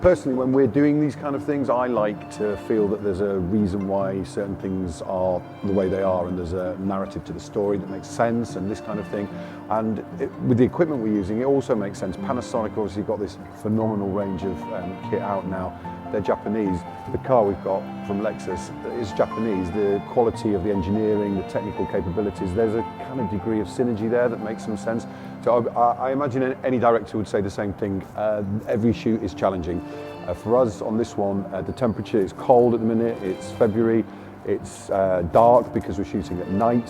Personally, when we're doing these kind of things, I like to feel that there's a reason why certain things are the way they are, and there's a narrative to the story that makes sense and this kind of thing. And with the equipment we're using, it also makes sense. Panasonic obviously got this phenomenal range of kit out now. They're Japanese. The car we've got from Lexus is Japanese. The quality of the engineering, the technical capabilities, there's a kind of degree of synergy there that makes some sense. So I imagine any director would say the same thing. Every shoot is challenging. For us on this one, the temperature is cold at the minute, it's February, it's dark because we're shooting at night.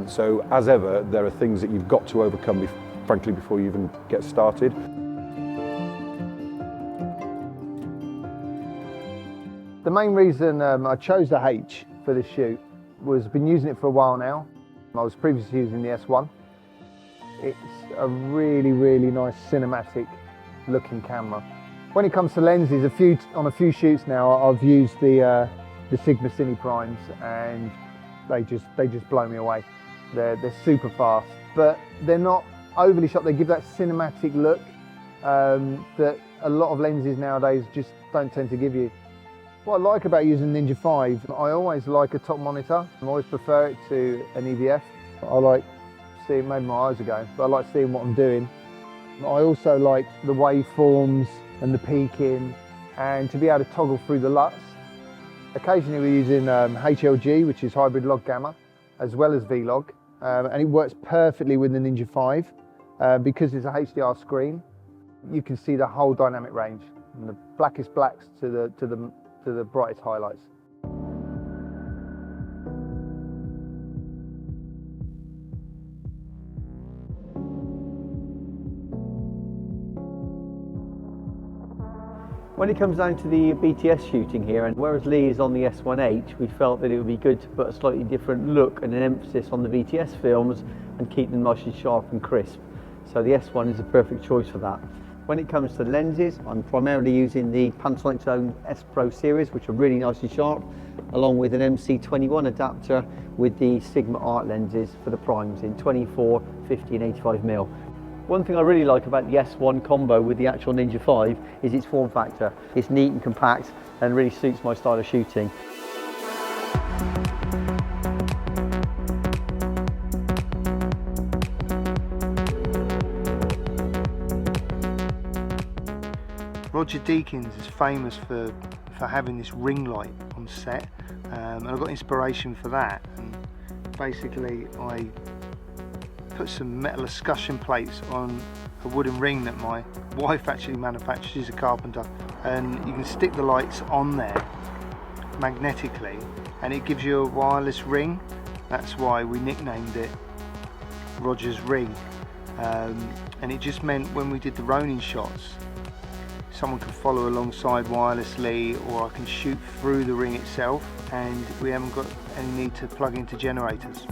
So as ever, there are things that you've got to overcome, frankly, before you even get started. The main reason I chose the H for this shoot was I've been using it for a while now. I was previously using the S1. It's a really, really nice cinematic looking camera. When it comes to lenses, on a few shoots now, I've used the Sigma Cine primes, and they just blow me away. They're super fast, but they're not overly sharp. They give that cinematic look that a lot of lenses nowadays just don't tend to give you. What I like about using Ninja 5, I always like a top monitor. I always prefer it to an EVF. I like seeing, maybe my eyes are going, but I like seeing what I'm doing. I also like the waveforms and the peaking, and to be able to toggle through the LUTs. Occasionally we're using HLG, which is hybrid log gamma, as well as V-log, and it works perfectly with the Ninja 5 because it's a HDR screen. You can see the whole dynamic range, from the blackest blacks to the brightest highlights. When it comes down to the BTS shooting here, and whereas Lee is on the S1H, we felt that it would be good to put a slightly different look and an emphasis on the BTS films and keep them nice and sharp and crisp. So the S1 is a perfect choice for that. When it comes to lenses, I'm primarily using the Panasonic's own S Pro series, which are really nice and sharp, along with an MC21 adapter with the Sigma Art lenses for the primes in 24, 50 and 85mm. One thing I really like about the S1 combo with the actual Ninja 5 is its form factor. It's neat and compact and really suits my style of shooting. Roger Deakins is famous for having this ring light on set, and I got inspiration for that. And basically I put some metal escutcheon plates on a wooden ring that my wife actually manufactures. She's a carpenter, and you can stick the lights on there magnetically and it gives you a wireless ring. That's why we nicknamed it Roger's ring, and it just meant when we did the Ronin shots, someone can follow alongside wirelessly, or I can shoot through the ring itself, and we haven't got any need to plug into generators.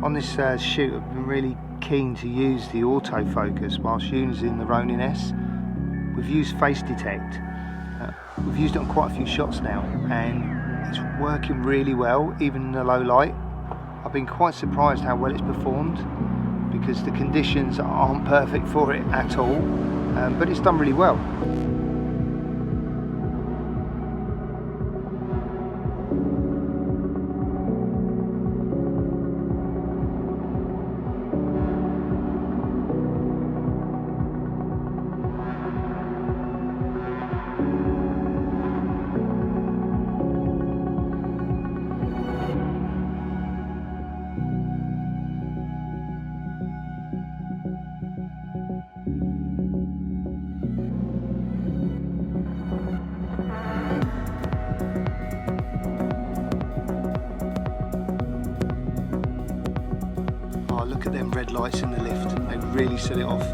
On this shoot, I've been really keen to use the autofocus whilst using the Ronin S. We've used face detect. We've used it on quite a few shots now, and it's working really well, even in the low light. I've been quite surprised how well it's performed, because the conditions aren't perfect for it at all, but it's done really well. Look at them red lights in the lift, they really set it off.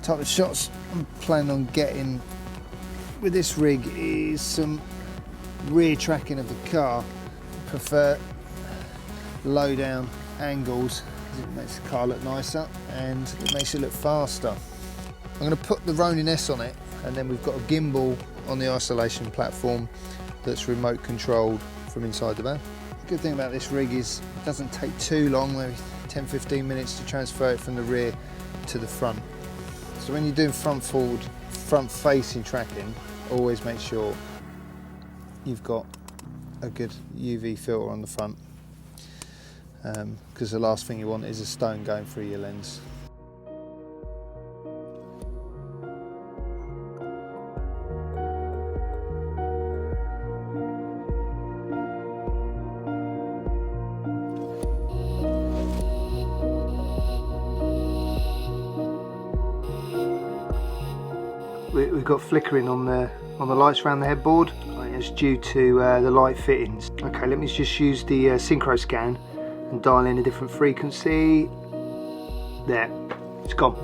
Type of shots I'm planning on getting with this rig is some rear tracking of the car. I prefer low down angles because it makes the car look nicer and it makes it look faster. I'm going to put the Ronin S on it, and then we've got a gimbal on the isolation platform that's remote controlled from inside the van. The good thing about this rig is it doesn't take too long, maybe 10-15 minutes to transfer it from the rear to the front. So when you're doing front facing tracking, always make sure you've got a good UV filter on the front, because the last thing you want is a stone going through your lens. We've got flickering on the lights around the headboard. It's due to the light fittings. Okay, let me just use the synchro scan and dial in a different frequency. There, it's gone.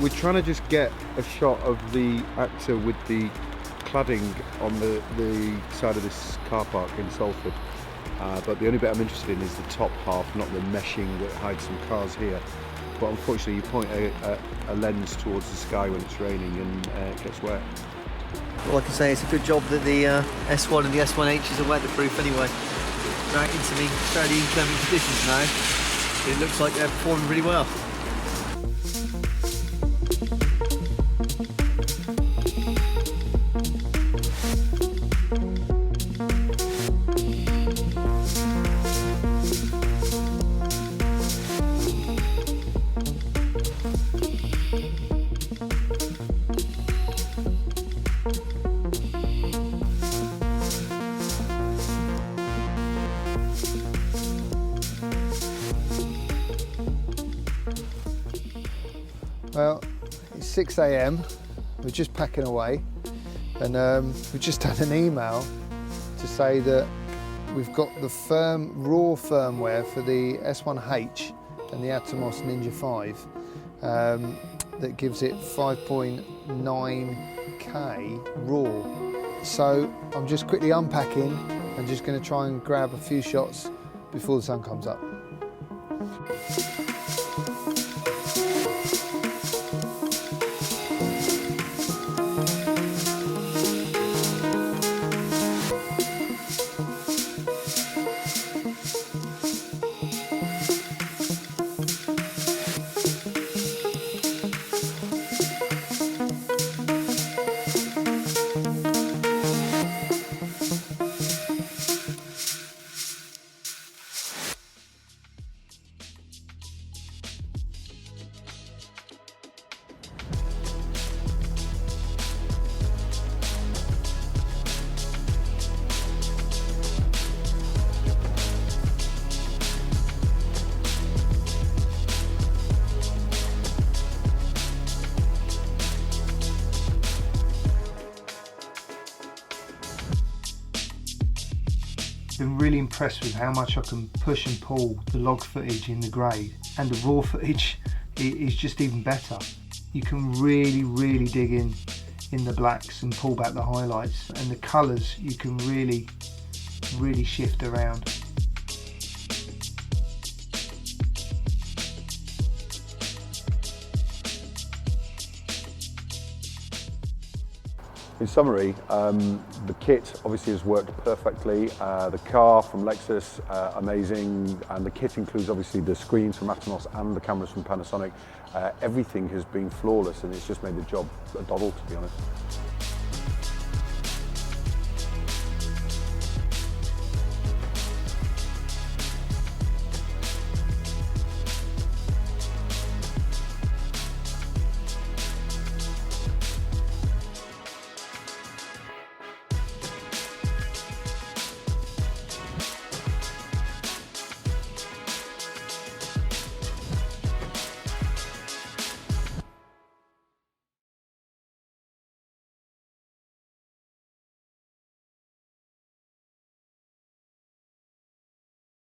We're trying to just get a shot of the actor with the cladding on the side of this car park in Salford, but the only bit I'm interested in is the top half, not the meshing that hides some cars here. But unfortunately you point a lens towards the sky when it's raining and it gets wet. Well, I can say it's a good job that the S1 and the S1H are weatherproof anyway. Right into the fairly inclement conditions now. It looks like they're performing really well. Well, it's 6 AM, we're just packing away, and we've just had an email to say that we've got the raw firmware for the S1H and the Atomos NINJA V that gives it 5.9K raw. So I'm just quickly unpacking and just going to try and grab a few shots before the sun comes up. Been really impressed with how much I can push and pull the log footage in the grade, and the raw footage is just even better. You can really dig in the blacks and pull back the highlights, and the colours you can really shift around. In summary, the kit obviously has worked perfectly. The car from Lexus, amazing, and the kit includes obviously the screens from Atomos and the cameras from Panasonic. Everything has been flawless, and it's just made the job a doddle, to be honest.